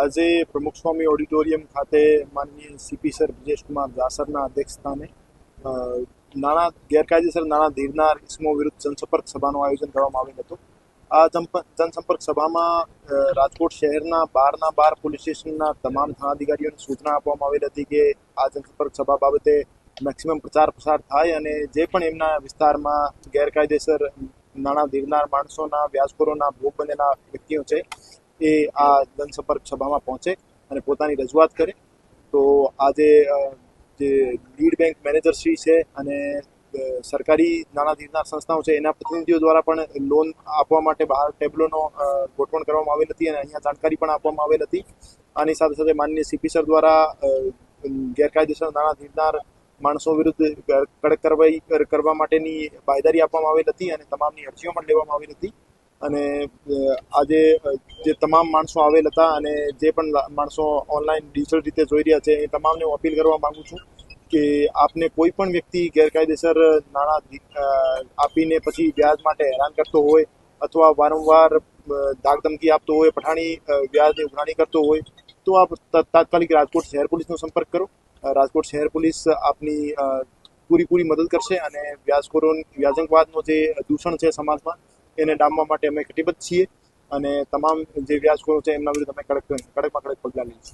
આજે પ્રમુખ સ્વામી ઓડિટોરિયમ ખાતે માનનીય સીપી સર બ્રિજેશકુમાર જાસરના અધ્યક્ષસ્થાને ગેરકાયદેસર નાણાં ધીરનાર ઇસમો વિરુદ્ધ જનસંપર્ક સભાનું આયોજન કરવામાં આવેલ હતું. આ જનસંપર્ક સભામાં રાજકોટ શહેરના 12 પોલીસ સ્ટેશનના તમામ થાણાધિકારીઓને સૂચના આપવામાં આવેલ હતી કે આ જનસંપર્ક સભા બાબતે મેક્સિમમ પ્રચાર પ્રસાર થાય અને જે પણ એમના વિસ્તારમાં ગેરકાયદેસર નાણાં ધીરનાર માણસોના વ્યાજખોરોના ભોગ બનેલા વ્યક્તિઓ છે એ આ જનસંપર્ક સભામાં પહોંચે અને પોતાની રજૂઆત કરે. તો આજે જે લીડ બેંક મેનેજરશ્રી છે અને સરકારી નાણાં ધીરનાર સંસ્થાઓ છે એના પ્રતિનિધિઓ દ્વારા પણ લોન આપવા માટે બહાર ટેબલોનો ગોઠવણ કરવામાં આવેલ હતી અને અહીંયા જાણકારી પણ આપવામાં આવેલ હતી. આની સાથે સાથે માનનીય સીપી સર દ્વારા ગેરકાયદેસર નાણાં ધીરનાર માણસો વિરુદ્ધ કડક કાર્યવાહી કરવા માટેની બાંયધરી આપવામાં આવેલ હતી અને તમામની અરજીઓ પણ લેવામાં આવેલ હતી. અને આજે જે તમામ માણસો આવેલ હતા અને જે પણ માણસો ઓનલાઈન ડિજિટલ રીતે જોઈ રહ્યા છે એ તમામને હું અપીલ કરવા માંગુ છું કે આપને કોઈ પણ વ્યક્તિ ગેરકાયદેસર નાણાં આપીને પછી વ્યાજ માટે હેરાન કરતો હોય અથવા વારંવાર ધાકધમકી આપતો હોય, પઠાણી વ્યાજની ઉઘરાણી કરતો હોય તો આપ તાત્કાલિક રાજકોટ શહેર પોલીસનો સંપર્ક કરો. રાજકોટ શહેર પોલીસ આપની પૂરી મદદ કરશે અને વ્યાજંકવાદનો જે દૂષણ છે સમાજમાં એને ડામવા માટે અમે કટિબદ્ધ છીએ અને તમામ જે વ્યાજખોરો છે એમના વિરુદ્ધ અમે કડકમાં કડક પગલાં લઈશું.